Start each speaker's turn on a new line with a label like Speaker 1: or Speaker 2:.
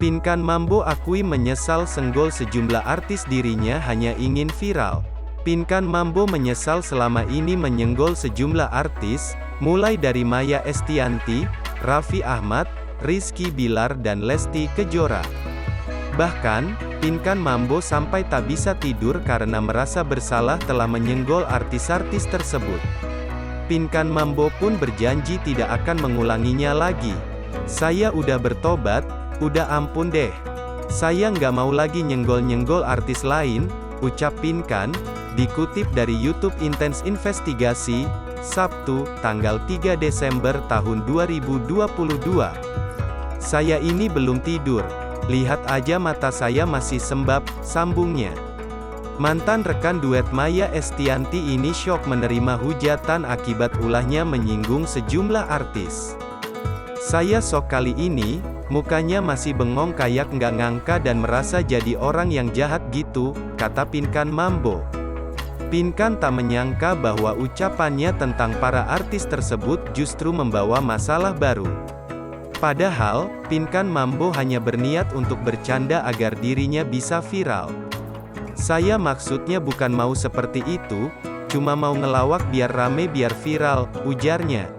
Speaker 1: Pinkan Mambo akui menyesal senggol sejumlah artis dirinya hanya ingin viral. Pinkan Mambo menyesal selama ini menyenggol sejumlah artis, mulai dari Maya Estianty, Raffi Ahmad, Rizky Bilar dan Lesti Kejora. Bahkan, Pinkan Mambo sampai tak bisa tidur karena merasa bersalah telah menyenggol artis-artis tersebut. Pinkan Mambo pun berjanji tidak akan mengulanginya lagi. "Saya udah bertobat, udah ampun deh. Saya nggak mau lagi nyenggol-nyenggol artis lain," ucap Pinkan, dikutip dari YouTube Intense Investigasi, Sabtu, tanggal 3 Desember tahun 2022. "Saya ini belum tidur. Lihat aja mata saya masih sembab," sambungnya. Mantan rekan duet Maya Estianty ini syok menerima hujatan akibat ulahnya menyinggung sejumlah artis. "Saya syok kali ini, mukanya masih bengong kayak nggak ngangka dan merasa jadi orang yang jahat gitu," kata Pinkan Mambo. Pinkan tak menyangka bahwa ucapannya tentang para artis tersebut justru membawa masalah baru. Padahal, Pinkan Mambo hanya berniat untuk bercanda agar dirinya bisa viral. "Saya maksudnya bukan mau seperti itu, cuma mau ngelawak biar rame biar viral," ujarnya.